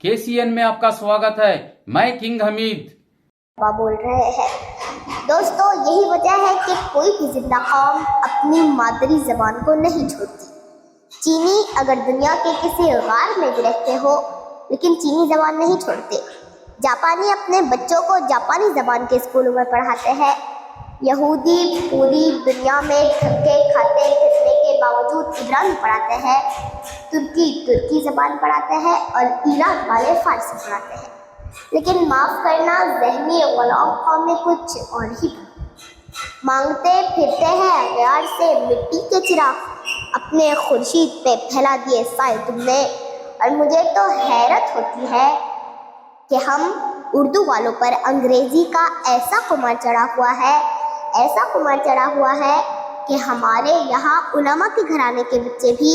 KCN में आपका स्वागत है। मैं किंग हमीद बोल रहे हैं। दोस्तों, यही वजह है कि कोई भी जिंदा कौम अपनी मादरी जबान को नहीं छोड़ती। चीनी अगर दुनिया के किसी गार में भी रहते हो, लेकिन चीनी जबान नहीं छोड़ते। जापानी अपने बच्चों को जापानी जबान के स्कूलों में पढ़ाते हैं। यहूदी पूरी दुनिया में धक्के खाते फिरने के बावजूद इब्रानी पढ़ाते हैं। तुर्की जबान पढ़ाते हैं और ईरान वाले फारसी पढ़ाते हैं। लेकिन माफ़ करना, ज़हनी गुलाम कौमें कुछ और ही मांगते फिरते हैं। प्यार से मिट्टी के चिराग अपने खुर्शीद पे फैला दिए साए तुमने। और मुझे तो हैरत होती है कि हम उर्दू वालों पर अंग्रेज़ी का ऐसा कुमार चढ़ा हुआ है कि हमारे यहाँ उलमा के घराने के बच्चे भी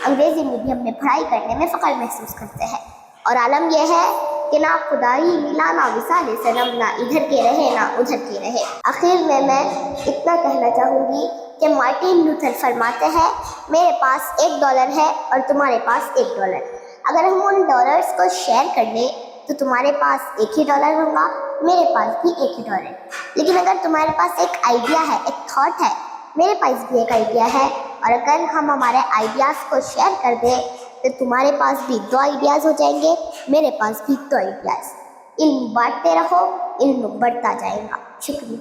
अंग्रेज़ी मीडियम में पढ़ाई करने में फ़ख्र महसूस करते हैं। और आलम यह है कि ना खुदाई मिला, ना विसाले सनम, ना इधर के रहे ना उधर के रहे। आखिर में मैं इतना कहना चाहूँगी कि मार्टिन लूथर फरमाते हैं, मेरे पास $1 है और तुम्हारे पास $1। अगर हम उन डॉलर्स को शेयर कर लें तो तुम्हारे पास $1 ही होगा, मेरे पास भी $1 ही। लेकिन अगर तुम्हारे पास एक आइडिया है, एक थॉट है, मेरे पास भी एक आइडिया है, और अगर हम हमारे आइडियाज़ को शेयर कर दें तो तुम्हारे पास भी 2 आइडियाज़ हो जाएंगे, मेरे पास भी 2 आइडियाज़। इल्म बांटते रहो, इल्म बढ़ता जाएगा। शुक्रिया।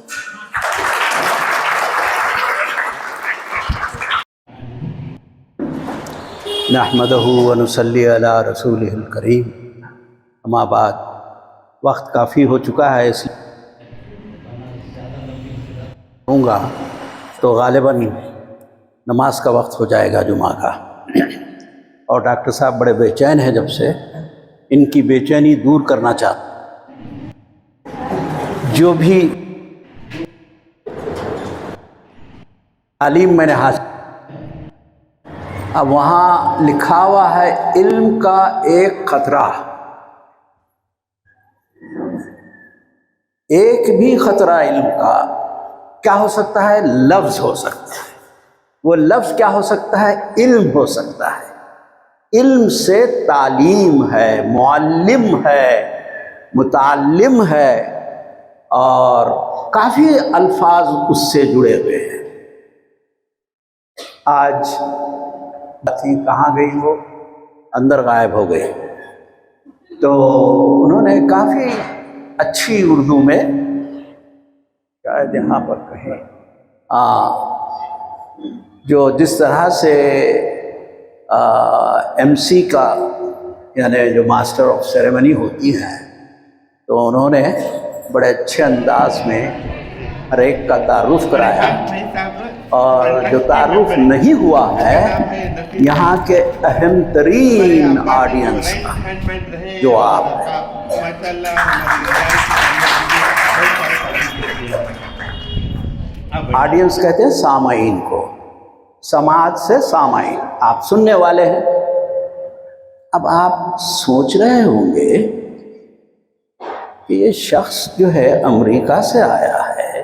नहमदहु व नुसल्ली अला रसूलिहिल करीम। अम्मा बाद, वक्त काफ़ी हो चुका है, इसलिए होगा तो गालिबन नमाज का वक्त हो जाएगा जुमा का। और डॉक्टर साहब बड़े बेचैन हैं, जब से इनकी बेचैनी दूर करना चाहता। जो भी तालीम मैंने हासिल, अब वहाँ लिखा हुआ है इल्म का एक खतरा, एक भी खतरा इल्म का क्या हो सकता है? लफ्ज़ हो सकता है। वो लफ्ज़ क्या हो सकता है? इल्म हो सकता है। इल्म से तालीम है, मुअल्लिम है, मुताल्लिम है, और काफ़ी अल्फाज उससे जुड़े हुए हैं। आज थी कहाँ गई वो? अंदर गायब हो गई। तो उन्होंने काफ़ी अच्छी उर्दू में, शायद यहाँ पर कहें, जो जिस तरह से MC का यानी जो मास्टर ऑफ सेरेमनी होती है, तो उन्होंने बड़े अच्छे अंदाज में हर एक का तारुफ कराया। और जो तारुफ नहीं हुआ है यहाँ के अहम तरीन ऑडियंस का, जो आप हैं, ऑडियंस कहते हैं सामाईन को, समाज से सामाईन, आप सुनने वाले हैं। अब आप सोच रहे होंगे कि ये शख्स जो है अमेरिका से आया है,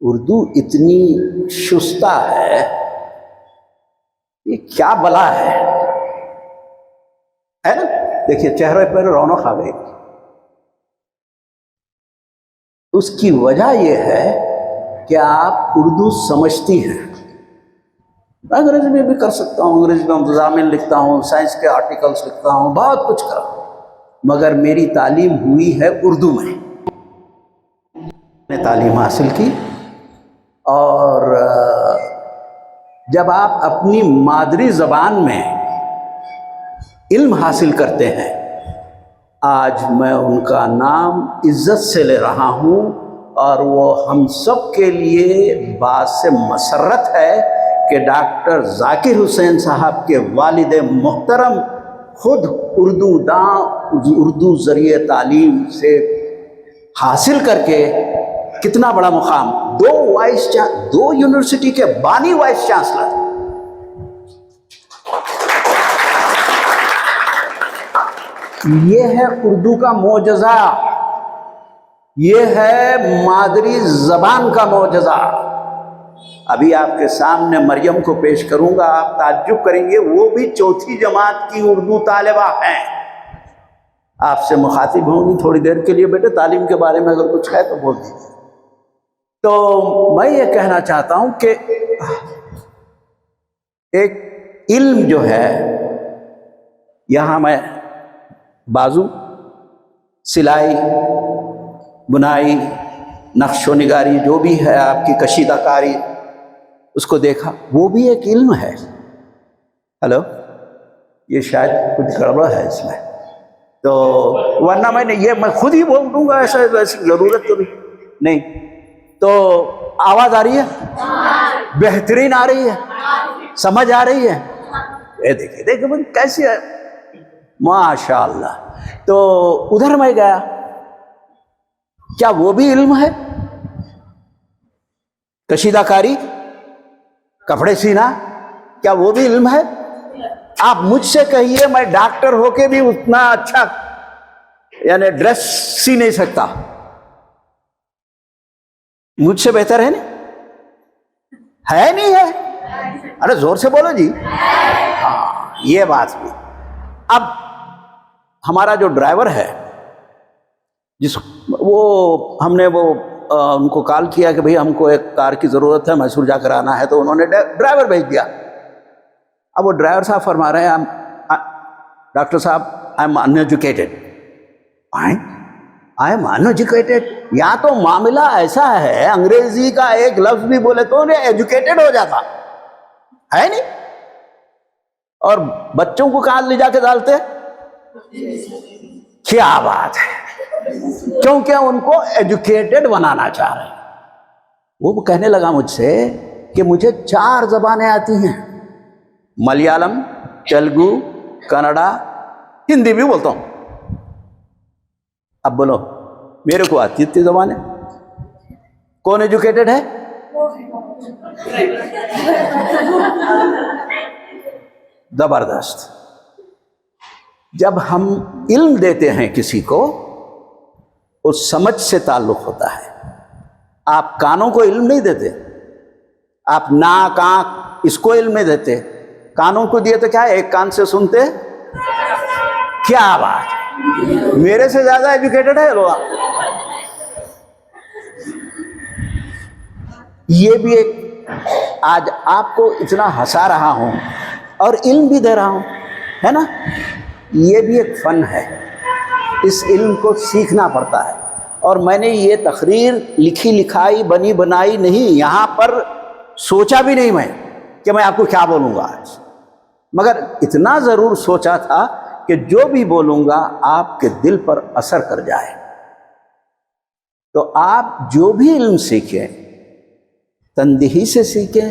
उर्दू इतनी शुस्ता है, ये क्या बला है ना? देखिए चेहरे पर रौनक आ गई। उसकी वजह यह है कि आप उर्दू समझती हैं। अंग्रेजी में भी कर सकता हूँ, अंग्रेजी में मज़ामिन लिखता हूँ, साइंस के आर्टिकल्स लिखता हूँ, बहुत कुछ कर, मगर मेरी तालीम हुई है उर्दू में। मैंने तालीम हासिल की। और जब आप अपनी मादरी ज़बान में इल्म हासिल करते हैं, आज मैं उनका नाम इज़्ज़त से ले रहा हूँ, और वो हम सब के लिए बात से मसरत है कि डॉक्टर ज़ाकिर हुसैन साहब के वालिद मोहतरम खुद उर्दू दां, उर्दू ज़रिए तालीम से हासिल करके कितना बड़ा मुकाम, 2 यूनिवर्सिटी के बानी वाइस चांसलर, ये है उर्दू का मोजज़ा, ये है मादरी ज़बान का मोजज़ा। अभी आपके सामने मरियम को पेश करूंगा, आप ताज्जुब करेंगे, वो भी 4थी जमात की उर्दू तालिबा हैं। आपसे मुखातिब होंगी थोड़ी देर के लिए। बेटे तालीम के बारे में अगर कुछ है तो बोल दीजिए। तो मैं ये कहना चाहता हूँ कि एक इल्म जो है, यहाँ मैं बाजू, सिलाई, बुनाई, नक्शो निगारी, जो भी है आपकी कशीदाकारी, उसको देखा, वो भी एक इल्म है। हेलो, ये शायद कुछ गड़बड़ है इसमें, तो वरना मैं खुद ही बोल दूंगा, ऐसा ऐसी ज़रूरत तो नहीं। तो आवाज़ आ रही है? बेहतरीन आ रही है? समझ आ रही है? ये देखिए देखिए कैसी है, माशाअल्लाह। तो उधर मैं गया, क्या वो भी इल्म है? कशीदाकारी, कपड़े सीना, क्या वो भी इल्म है? आप मुझसे कहिए, मैं डॉक्टर होके भी उतना अच्छा यानी ड्रेस सी नहीं सकता, मुझसे बेहतर है? नहीं है, नहीं है? अरे जोर से बोलो जी। हाँ, ये बात भी। अब हमारा जो ड्राइवर है, हमने उनको कॉल किया कि भाई हमको एक कार की ज़रूरत है, मैसूर जाकर आना है, तो उन्होंने ड्राइवर भेज दिया। अब वो ड्राइवर साहब फरमा रहे हैं, डॉक्टर साहब I am uneducated. I am uneducated? या तो मामला ऐसा है, अंग्रेजी का एक लफ्ज भी बोले तो उन्हें एजुकेटेड हो जाता है, नहीं? और बच्चों को कहाँ ले जाके डालते? क्या बात है, क्योंकि उनको एजुकेटेड बनाना चाह रहे हैं। वो कहने लगा मुझसे कि मुझे 4 ज़बानें आती हैं, मलयालम, तेलुगु, कन्नड़ा, हिंदी भी बोलता हूं। अब बोलो, मेरे को आती इतनी ज़बानें, कौन एजुकेटेड है? जबरदस्त। जब हम इल्म देते हैं किसी को, उस समझ से ताल्लुक होता है। आप कानों को इल्म नहीं देते, आप नाक, आंख, इसको इल्म नहीं देते। कानों को दिए तो क्या है, एक कान से सुनते। क्या बात, मेरे से ज्यादा एजुकेटेड है लोग। ये भी एक, आज आपको इतना हंसा रहा हूं और इल्म भी दे रहा हूं, है ना? ये भी एक फन है, इस इल्म को सीखना पड़ता है। और मैंने ये तकरीर लिखी लिखाई, बनी बनाई नहीं, यहाँ पर सोचा भी नहीं मैं कि मैं आपको क्या बोलूँगा आज, मगर इतना ज़रूर सोचा था कि जो भी बोलूँगा आपके दिल पर असर कर जाए। तो आप जो भी इल्म सीखें, तंदही से सीखें,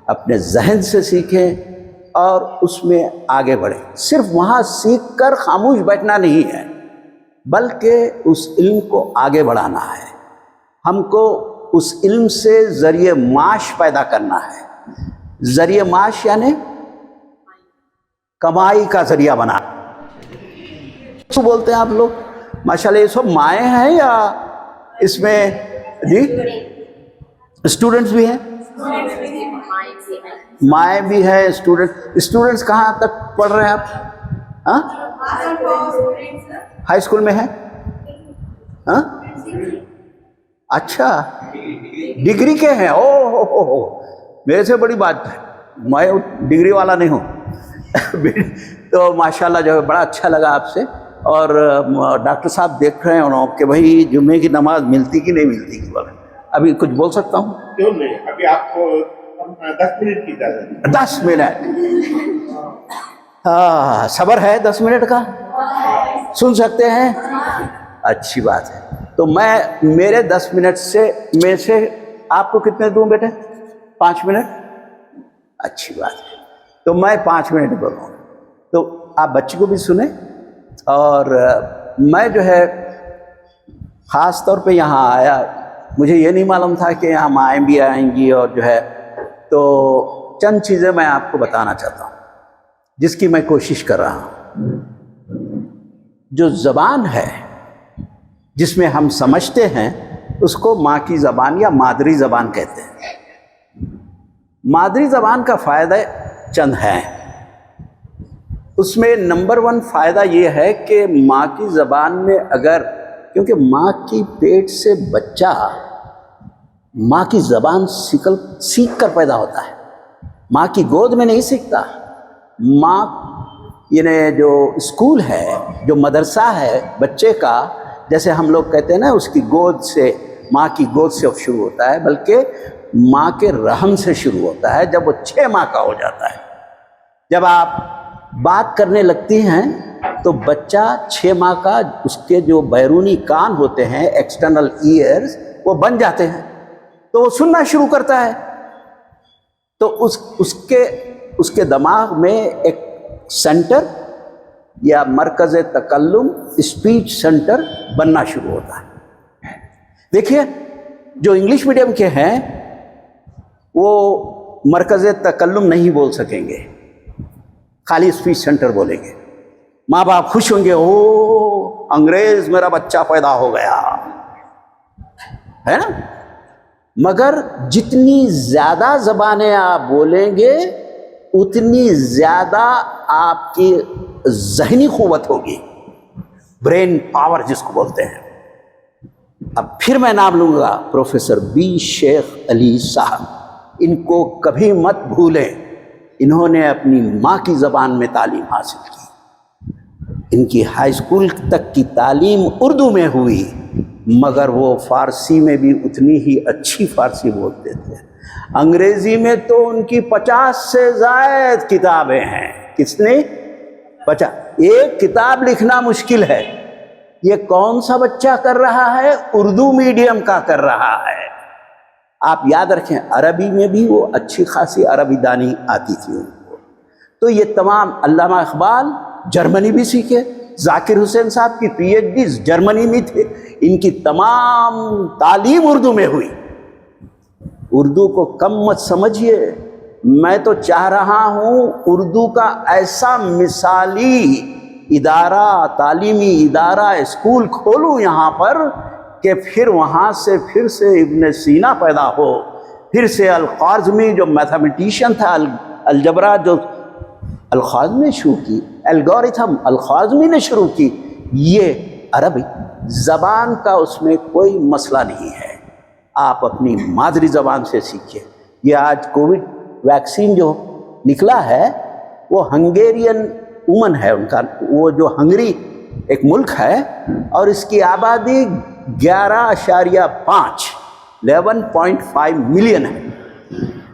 अपने जहन से सीखें और उसमें आगे बढ़ें। सिर्फ वहाँ सीख कर खामोश बैठना नहीं है, बल्कि उस इल्म को आगे बढ़ाना है। हमको उस इल्म से ज़रिए माश पैदा करना है। ज़रिए माश यानी कमाई का ज़रिया बना। तो बोलते हैं आप लोग, माशाल्लाह, ये सब माएँ हैं या इसमें जी स्टूडेंट्स भी हैं? माएँ भी हैं, स्टूडेंट्स कहाँ तक पढ़ रहे हैं आप? हाँ, हाई स्कूल में है? हाँ, अच्छा, डिग्री के हैं? ओ हो, मेरे से बड़ी बात है, मैं डिग्री वाला नहीं हूँ। तो माशाल्लाह जो है बड़ा अच्छा लगा आपसे। और डॉक्टर साहब देख रहे हैं कि भाई जुम्मे की नमाज मिलती कि नहीं मिलती की बात। अभी कुछ बोल सकता हूँ? क्यों नहीं, अभी आपको 10 मिनट की इजाजत। 10 मिनट, हाँ, सब्र है 10 मिनट का, सुन सकते हैं, अच्छी बात है। तो मैं मेरे 10 मिनट में से आपको कितने दूं बेटे? 5 मिनट, अच्छी बात है। तो मैं 5 मिनट बोलूँगा, तो आप बच्ची को भी सुने। और मैं जो है ख़ास तौर पे यहाँ आया, मुझे ये नहीं मालूम था कि यहाँ माएँ भी आएंगी, और जो है तो चंद चीज़ें मैं आपको बताना चाहता हूँ जिसकी मैं कोशिश कर रहा हूँ। जो ज़बान है जिसमें हम समझते हैं, उसको माँ की ज़बान या मादरी ज़बान कहते हैं। मादरी ज़बान का फ़ायदा चंद है। उसमें नंबर 1 फ़ायदा ये है कि माँ की ज़बान में अगर, क्योंकि माँ की पेट से बच्चा माँ की ज़बान सीख कर पैदा होता है, माँ की गोद में नहीं सीखता। माँ यानी जो स्कूल है, जो मदरसा है बच्चे का, जैसे हम लोग कहते हैं ना, उसकी गोद से, माँ की गोद से शुरू होता है, बल्कि माँ के रहम से शुरू होता है जब वो 6 माह का हो जाता है। जब आप बात करने लगती हैं तो बच्चा 6 माह का, उसके जो बैरूनी कान होते हैं, एक्सटर्नल ईयर्स, वो बन जाते हैं, तो वो सुनना शुरू करता है। तो उसके दिमाग में एक सेंटर या मरकज़ तकल्लुम, स्पीच सेंटर बनना शुरू होता है। देखिए, जो इंग्लिश मीडियम के हैं वो मरकज़ तकल्लुम नहीं बोल सकेंगे, खाली स्पीच सेंटर बोलेंगे। माँ बाप खुश होंगे, ओ अंग्रेज मेरा बच्चा पैदा हो गया, है ना। मगर जितनी ज़्यादा ज़बानें आप बोलेंगे उतनी ज़्यादा आपकी ज़हनी क़ुव्वत होगी, ब्रेन पावर जिसको बोलते हैं। अब फिर मैं नाम लूँगा, प्रोफेसर बी शेख अली साहब। इनको कभी मत भूलें, इन्होंने अपनी माँ की ज़बान में तालीम हासिल की। इनकी हाई स्कूल तक की तालीम उर्दू में हुई, मगर वो फ़ारसी में भी उतनी ही अच्छी फ़ारसी बोलते थे। अंग्रेज़ी में तो उनकी 50 से ज़ायद किताबें हैं। किसने? 50। एक किताब लिखना मुश्किल है। ये कौन सा बच्चा कर रहा है? उर्दू मीडियम का कर रहा है। आप याद रखें, अरबी में भी वो अच्छी खासी अरबी दानी आती थी उनको। तो ये तमाम, अल्लामा इकबाल जर्मनी भी सीखे, जाकिर हुसैन साहब की PhD जर्मनी में थे, इनकी तमाम तालीम उर्दू में हुई। उर्दू को कम मत समझिए। मैं तो चाह रहा हूँ उर्दू का ऐसा मिसाली इदारा, तालीमी इदारा, स्कूल खोलूँ यहाँ पर कि फिर वहाँ से फिर से इब्न सीना पैदा हो, फिर से अल-ख्वारिज़मी जो मैथमेटिशियन था, अलजबरा जो अल-ख्वारिज़मी ने शुरू की, एल्गोरिथम अल-ख्वारिज़मी ने शुरू की। ये अरबी ज़बान का उसमें कोई मसला नहीं है, आप अपनी मादरी ज़बान से सीखिए। ये आज कोविड वैक्सीन जो निकला है वो हंगेरियन वुमन है, उनका वो जो हंगरी एक मुल्क है और इसकी आबादी 11.5 मिलियन है।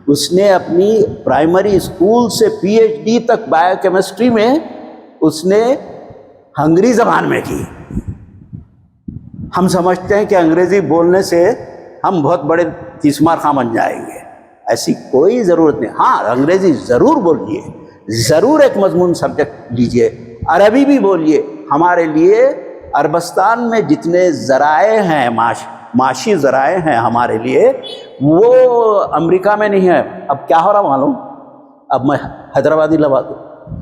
उसने अपनी प्राइमरी स्कूल से PhD तक बायोकेमिस्ट्री में उसने हंगरी ज़बान में की। हम समझते हैं कि अंग्रेज़ी बोलने से हम बहुत बड़े तीसमार खां बन जाएंगे, ऐसी कोई ज़रूरत नहीं। हाँ, अंग्रेज़ी ज़रूर बोलिए, ज़रूर एक मजमून सब्जेक्ट लीजिए, अरबी भी बोलिए। हमारे लिए अरबस्तान में जितने ज़राए हैं, माशी ज़राए हैं हमारे लिए, वो अमेरिका में नहीं है। अब क्या हो रहा मालूम? अब मैं हैदराबादी लगा दूँ,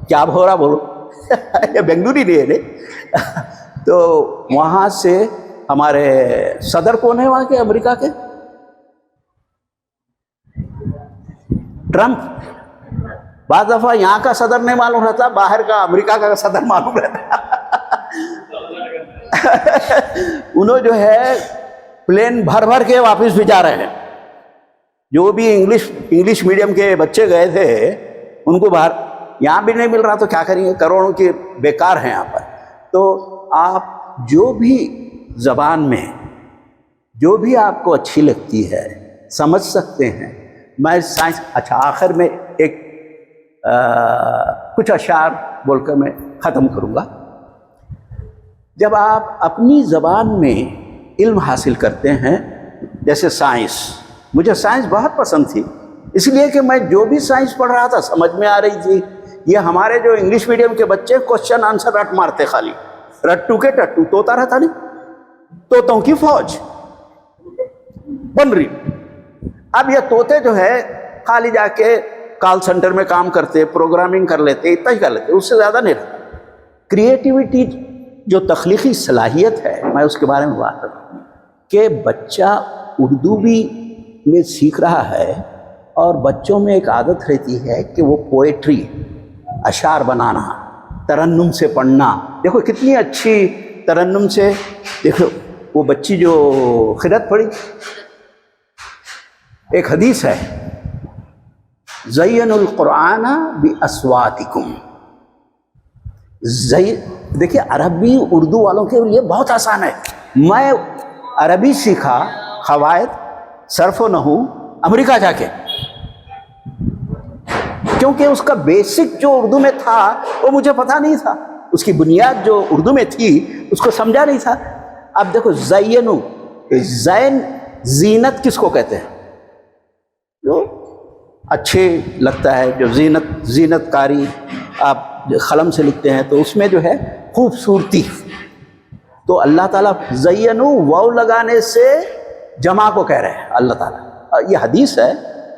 क्या हो रहा बोलो? ये बेंगलुरु नहीं है रे। तो वहाँ से हमारे सदर कौन है वहाँ के, अमेरिका के? ट्रंप। बाद दफ़ा यहाँ का सदर नहीं मालूम रहता, बाहर का अमेरिका का सदर मालूम रहता। उन्होंने जो है प्लेन भर भर के वापस भी जा रहे हैं। जो भी इंग्लिश मीडियम के बच्चे गए थे उनको बाहर, यहाँ भी नहीं मिल रहा तो क्या करेंगे, करोड़ों के बेकार हैं यहाँ पर। तो आप जो भी ज़बान में जो भी आपको अच्छी लगती है समझ सकते हैं। मैं साइंस, अच्छा आखिर में एक कुछ अशार बोलकर मैं ख़त्म करूँगा। जब आप अपनी ज़बान में इल्म हासिल करते हैं, जैसे साइंस, मुझे साइंस बहुत पसंद थी, इसलिए कि मैं जो भी साइंस पढ़ रहा था समझ में आ रही थी। ये हमारे जो इंग्लिश मीडियम के बच्चे क्वेश्चन आंसर रट मारते, खाली रट्टू के टट्टू, तोता रहता नहीं, तोतों की फौज बन रही। अब ये तोते जो है खाली जाके कॉल सेंटर में काम करते, प्रोग्रामिंग कर लेते, इतना ही कर लेते, उससे ज़्यादा नहीं रहता। क्रिएटिविटी जो तख्लीकी सलाहियत है, मैं उसके बारे में बात करूँ कि बच्चा उर्दू भी में सीख रहा है और बच्चों में एक आदत रहती है कि वो पोएट्री, अशार बनाना, तरन्नुम से पढ़ना। देखो कितनी अच्छी तरन्नुम से, देखो वो बच्ची जो खिदत पढ़ी, एक हदीस है, ज़य्यनुल कुरान बि अस्वातिकुम। देखिए अरबी उर्दू वालों के लिए बहुत आसान है। मैं अरबी सीखा क़वायद सर्फ़ व नहू अमेरिका जाके, क्योंकि उसका बेसिक जो उर्दू में था वो मुझे पता नहीं था, उसकी बुनियाद जो उर्दू में थी उसको समझा नहीं था। अब देखो ज़य्यनु, ज़ैन जीनत किसको कहते हैं? जो अच्छे लगता है, जो जीनतकारी आप कलम से लिखते हैं तो उसमें जो है खूबसूरती। तो अल्लाह ताला ज़य्यनु वाव लगाने से जमा को कह रहे हैं अल्लाह ताला। ये हदीस है,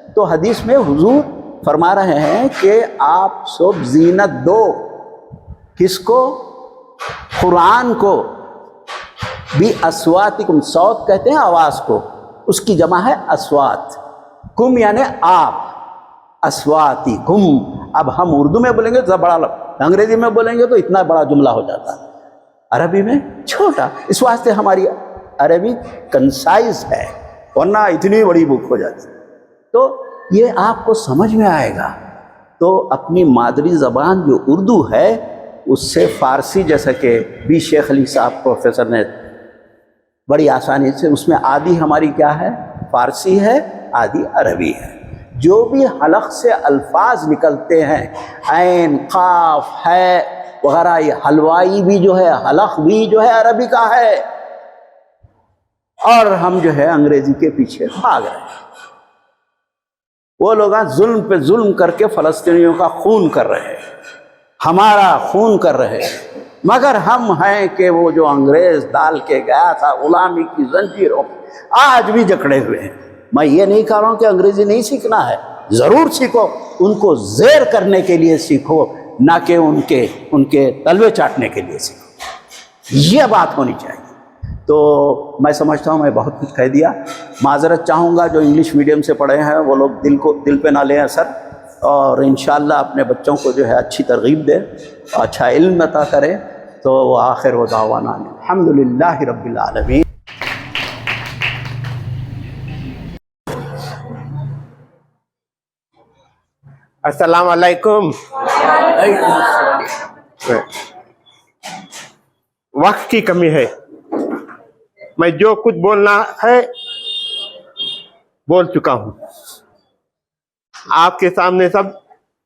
तो हदीस में हुजूर फरमा रहे हैं कि आप सब जीनत दो, किसको? कुरान को। भी अस्वातिकुम, सौत कहते हैं आवाज़ को, उसकी जमा है अस्वात। कुम यानी आप, अस्वातिकुम। अब हम उर्दू में बोलेंगे तो बड़ा, अंग्रेजी में बोलेंगे तो इतना बड़ा जुमला हो जाता है, अरबी में छोटा। इस वास्ते हमारी अरबी कंसाइज है, वरना इतनी बड़ी बुक हो जाती। तो ये आपको समझ में आएगा। तो अपनी मादरी ज़बान जो उर्दू है उससे फ़ारसी, जैसा कि बी शेख अली साहब प्रोफेसर ने बड़ी आसानी से, उसमें आदि हमारी क्या है? फ़ारसी है, आदि अरबी है। जो भी हलक़ से अल्फाज निकलते हैं, ऐन, काफ, है वगैरह, ये हलवाई भी जो है, हलक़ भी जो है अरबी का है। और हम जो है अंग्रेजी के पीछे भाग रहे हैं। वो लोग जुल्म पे जुल्म करके फ़लस्तीनियों का खून कर रहे हैं, हमारा खून कर रहे हैं, मगर हम हैं कि वो जो अंग्रेज़ डाल के गया था गुलामी की जंजीरों, आज भी जकड़े हुए हैं। मैं ये नहीं कह रहा हूँ कि अंग्रेज़ी नहीं सीखना है, ज़रूर सीखो, उनको ज़ेर करने के लिए सीखो, ना कि उनके तलवे चाटने के लिए सीखो। ये बात होनी चाहिए। तो मैं समझता हूँ मैं बहुत कुछ कह दिया। माज़रत चाहूँगा जो इंग्लिश मीडियम से पढ़े हैं वो लोग दिल पे ना लें असर, और इंशाअल्लाह अपने बच्चों को जो है अच्छी तरगीब दें, अच्छा इल्म अता करें। तो आखिर व दावाना अल्हम्दुलिल्लाहि रब्बिल आलमीन। अस्सलाम वालेकुम। वक्त की कमी है, मैं जो कुछ बोलना है बोल चुका हूँ आपके सामने। सब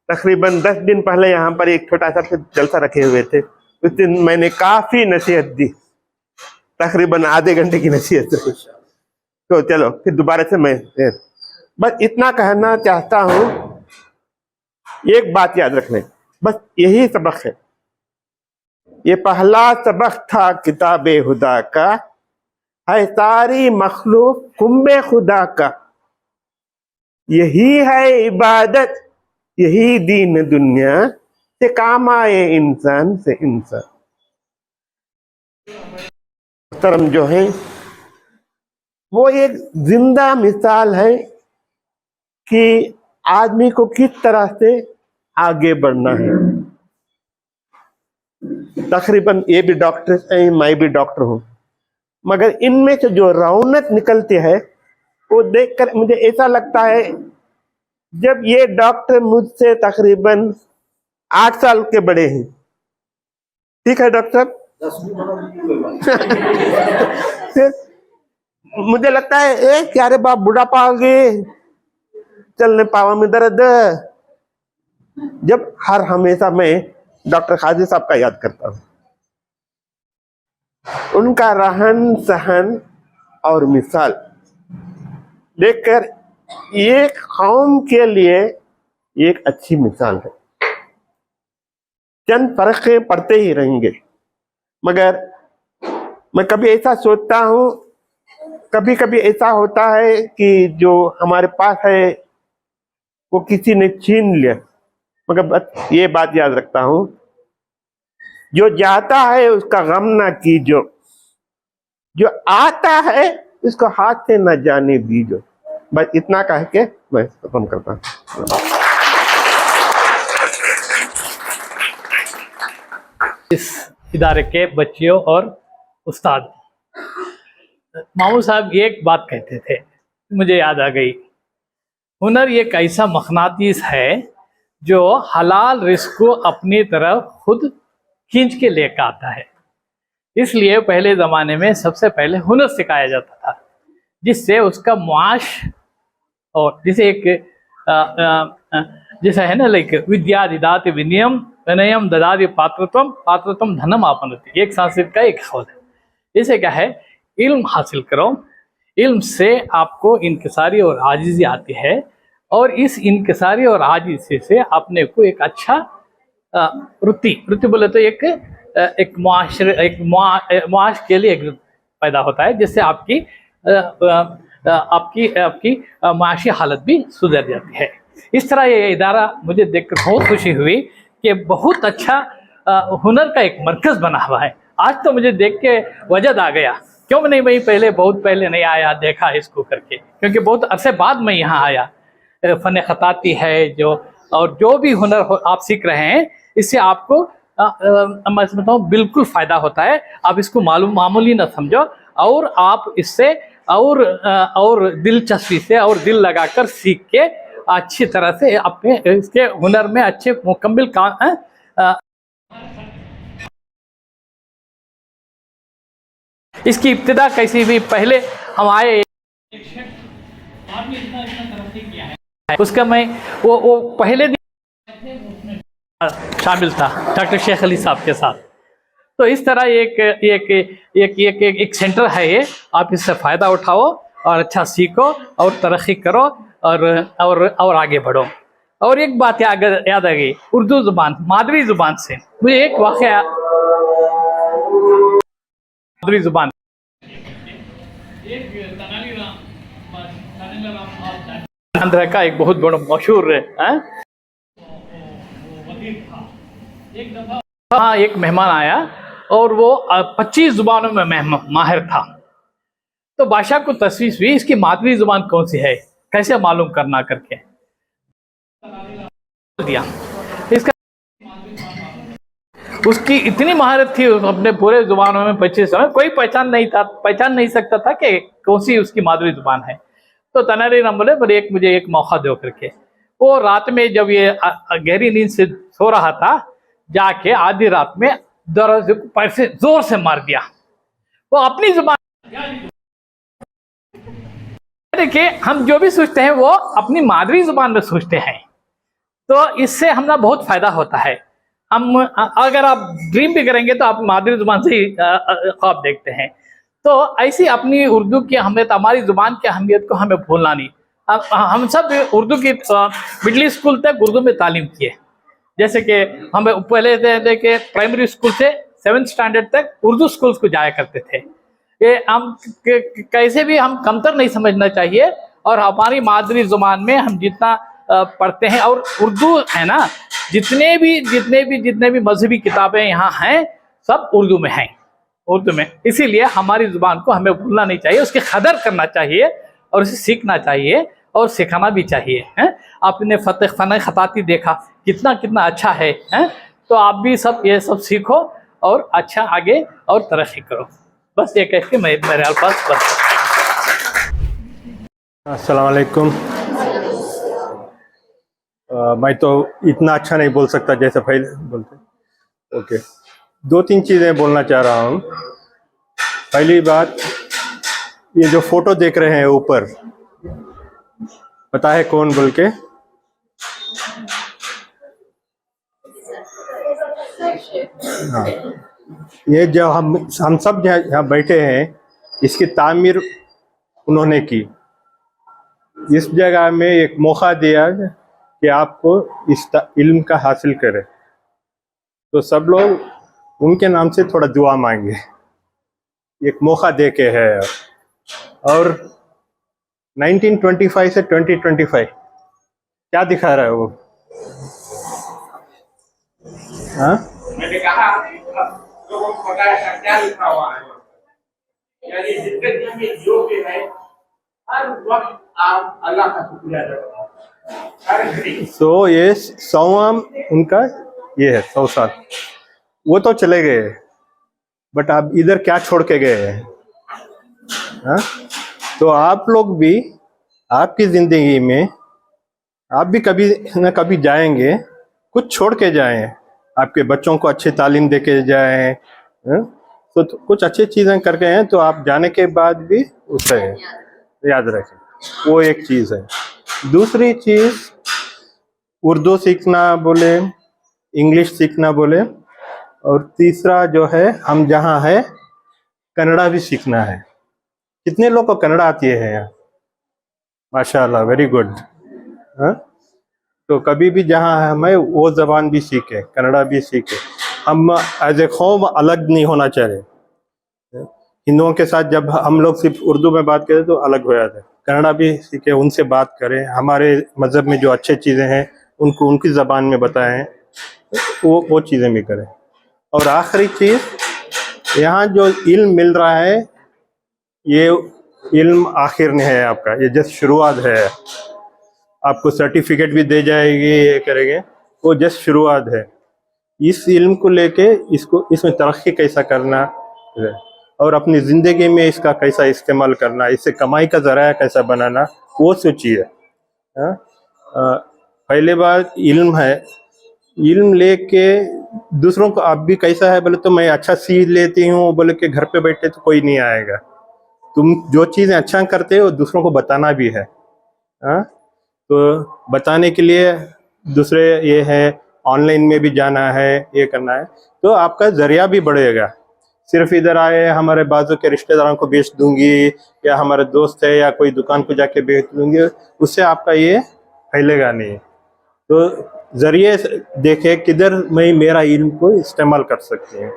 तकरीबन 10 दिन पहले यहाँ पर एक छोटा सा जलसा रखे हुए थे, उस दिन मैंने काफ़ी नसीहत दी, तकरीबन आधे घंटे की नसीहत रही। तो चलो फिर दोबारा से मैं बस इतना कहना चाहता हूँ, एक बात याद रखना, बस यही सबक है। ये पहला सबक था किताबे खुदा का, है सारी मखलूक कुम्बे खुदा का। यही है इबादत, यही दीन दुनिया, से काम आए इंसान से इंसान। मोहतरम जो है वो एक जिंदा मिसाल है कि आदमी को किस तरह से आगे बढ़ना है। तकरीबन ये भी डॉक्टर हैं, मैं भी डॉक्टर हूँ, मगर इनमें से जो रौनक निकलती है वो देखकर मुझे ऐसा लगता है जब ये डॉक्टर मुझसे तकरीबन 8 साल के बड़े हैं। ठीक है डॉक्टर फिर मुझे लगता है क्या रे बाप, बुढ़ापा आ गए, चलने पावा में दर्द। जब हमेशा मैं डॉक्टर खाजी साहब का याद करता हूँ, उनका रहन सहन और मिसाल देखकर ये कौम के लिए एक अच्छी मिसाल है। चंद फर्क पड़ते ही रहेंगे, मगर मैं कभी ऐसा सोचता हूँ, कभी कभी ऐसा होता है कि जो हमारे पास है वो किसी ने छीन लिया, मगर बस ये बात याद रखता हूँ, जो जाता है उसका गम ना कीजो, जो आता है उसको हाथ से न जाने दीजो। बस इतना कह के मैं खत्म करता हूँ। इस इदारे के बच्चियों और उस्ताद। मामू साहब एक बात कहते थे, मुझे याद आ गई। हुनर एक ऐसा मखनातीस है जो हलाल रिस्क को अपनी तरफ खुद खींच के लेकर आता है। इसलिए पहले ज़माने में सबसे पहले हुनर सिखाया जाता था, जिससे उसका मुआश और जैसे एक जैसा है ना, लाइक विद्या दिदाति विनयम विनयम ददाति पात्रत्वम पात्रत्वम धनम आपनति, एक संस्कृत का एक शब्द है। जैसे क्या है, इल्म हासिल करो, इल्म से आपको इनकिसारी और आजिज़ी आती है, और इस इनकिसारी और आजिज़ी से अपने को एक अच्छा वृत्ति बोले तो एक मुआश के लिए एक पैदा होता है, जिससे आपकी आपकी माशी हालत भी सुधर जाती है। इस तरह ये इदारा मुझे देखकर बहुत खुशी हुई कि बहुत अच्छा हुनर का एक मरकज़ बना हुआ है। आज तो मुझे देख के वजद आ गया, क्यों नहीं मैं पहले बहुत पहले नहीं आया, देखा इसको करके, क्योंकि बहुत अरसे बाद मैं यहाँ आया। फ़न ख़ताती है जो, और जो भी हुनर आप सीख रहे हैं, इससे आपको मैं बताऊँ बिल्कुल फ़ायदा होता है। आप इसको मामूली ना समझो, और आप इससे और दिलचस्पी से और दिल लगाकर सीख के अच्छी तरह से अपने इसके हुनर में अच्छे मुकम्मल काम इसकी इब्तिदा कैसी भी, पहले हम आए उसका मैं वो पहले दिन शामिल था डॉक्टर शेख अली साहब के साथ। तो इस तरह एक सेंटर है ये, आप इससे फ़ायदा उठाओ और अच्छा सीखो और तरक्की करो और आगे बढ़ो। और एक बात याद आ गई, उर्दू ज़ुबान, मादरी ज़ुबान से मुझे एक वाक़या, मादरी ज़ुबान आंध्र का एक बहुत बड़ा मशहूर हाँ, एक मेहमान आया और वो 25 ज़ुबानों में माहिर था। तो बादशाह को तशवीश हुई, इसकी मादरी ज़ुबान कौन सी है, कैसे मालूम करना करके दिया। इसका उसकी इतनी महारत थी अपने पूरे ज़ुबानों में 25 में, कोई पहचान नहीं सकता था कि कौन सी उसकी मादरी ज़ुबान है। तो तनारी राम बोले, पर मुझे एक मौका दो करके। वो रात में जब ये गहरी नींद से सो रहा था, जाके आधी रात में दरवाजे को पैर से जोर से मार दिया। वो अपनी जुबान, देखिए हम जो भी सोचते हैं वो अपनी मादरी जुबान में सोचते हैं, तो इससे हमारा बहुत फायदा होता है। हम अगर आप ड्रीम भी करेंगे तो आप मादरी जुबान से ही ख्वाब देखते हैं। तो ऐसी अपनी उर्दू की अहमियत, हमारी जुबान की अहमियत को हमें भूलना नहीं। हम सब उर्दू की मिडिल स्कूल तक उर्दू में तालीम किए, जैसे कि हम पहले थे कि प्राइमरी स्कूल से 7th स्टैंडर्ड तक उर्दू स्कूल्स को जाया करते थे। ये हम कैसे भी हम कमतर नहीं समझना चाहिए, और हमारी मादरी ज़ुबान में हम जितना पढ़ते हैं, और उर्दू है ना, जितने भी मजहबी किताबें यहाँ हैं सब उर्दू में हैं, उर्दू में। इसीलिए हमारी ज़ुबान को हमें भूलना नहीं चाहिए, उसकी कदर करना चाहिए और उसे सीखना चाहिए और सिखाना भी चाहिए। आपने फ़न ख़ताती देखा कितना अच्छा है, तो आप भी सब ये सब सीखो और अच्छा आगे और तरक्की करो। बस ये कह के मेरे पास बस। अस्सलाम वालेकुम। मैं तो इतना अच्छा नहीं बोल सकता जैसे पहले बोलते। ओके, 2-3 चीज़ें बोलना चाह रहा हूँ। पहली बात, ये जो फोटो देख रहे हैं ऊपर, पता है कौन बोल के? हाँ, ये जो हम सब यहाँ बैठे हैं, इसकी तामीर उन्होंने की। इस जगह में एक मौका दिया कि आपको इस इल्म का हासिल करें, तो सब लोग उनके नाम से थोड़ा दुआ मांगे। एक मौका दे के है। और 1925 से 2025 क्या दिखा रहा है वो? हाँ, मैंने कहा लोगों को पता है क्या लिखा हुआ है, यानी जिंदगी में जो भी है हर वक्त आप अल्लाह का शुक्रिया करो। तो ये 100वां उनका ये है, 100 साल। वो तो चले गए, बट आप इधर क्या छोड़ के गए हैं? हाँ? तो आप लोग भी आपकी जिंदगी में आप भी कभी न कभी जाएंगे, कुछ छोड़ के जाएं, आपके बच्चों को अच्छी तालीम दे के जाएं, हाँ? तो कुछ अच्छी चीज़ें करके हैं तो आप जाने के बाद भी उसे याद रखें। वो एक चीज़ है। दूसरी चीज़, उर्दू सीखना बोले, इंग्लिश सीखना बोले, और तीसरा जो है, हम जहाँ है कन्नड़ा भी सीखना है। कितने लोग को कन्नड़ा आती है यहाँ? माशाल्लाह, वेरी गुड। हाँ? तो कभी भी जहाँ है हमें वो ज़बान भी सीखे, कन्नड़ा भी सीखे। हम एज ए कौम अलग नहीं होना चाहिए। हिंदुओं के साथ जब हम लोग सिर्फ उर्दू में बात करें तो अलग हो जाता है। कन्नड़ा भी सीखे, उनसे बात करें, हमारे मज़हब में जो अच्छी चीज़ें हैं उनको उनकी ज़बान में बताएं, वो चीज़ें भी करें। और आखिरी चीज़, यहाँ जो इल्म मिल रहा है, ये इल्म आखिर नहीं है आपका, ये जस्ट शुरुआत है। आपको सर्टिफिकेट भी दे जाएगी, ये करेंगे, वो जस्ट शुरुआत है। इस इल्म को लेके इसमें तरक्की कैसा करना है और अपनी ज़िंदगी में इसका कैसा इस्तेमाल करना, इससे कमाई का ज़राया कैसा बनाना, वो सोचिए। पहले बात इल्म है, इल्म लेके दूसरों को आप भी कैसा है बोले तो मैं अच्छा सीख लेती हूँ बोले के घर पे बैठे तो कोई नहीं आएगा। तुम जो चीज़ें अच्छा करते हो दूसरों को बताना भी है। तो बताने के लिए दूसरे ये है, ऑनलाइन में भी जाना है, ये करना है, तो आपका जरिया भी बढ़ेगा। सिर्फ इधर आए हमारे बाजू के रिश्तेदारों को बेच दूंगी या हमारे दोस्त है या कोई दुकान को जाके बेच दूंगी, उससे आपका ये फैलेगा नहीं। तो जरिए देखे किधर मैं मेरा इल्म को इस्तेमाल कर सकती हूँ।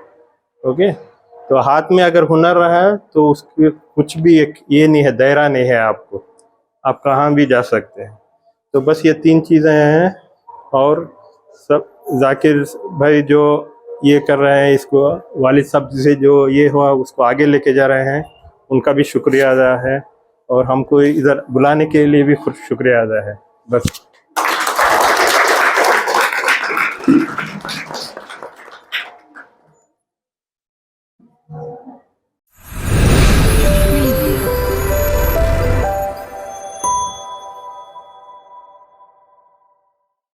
ओके, तो हाथ में अगर हुनर रहा तो उसके कुछ भी एक ये नहीं है, दायरा नहीं है आपको, आप कहाँ भी जा सकते हैं। तो बस ये 3 चीज़ें हैं। और सब जाकिर भाई जो ये कर रहे हैं, इसको वालिद साहब से जो ये हुआ उसको आगे लेके जा रहे हैं, उनका भी शुक्रिया अदा है, और हमको इधर बुलाने के लिए भी खुद शुक्रिया अदा है। बस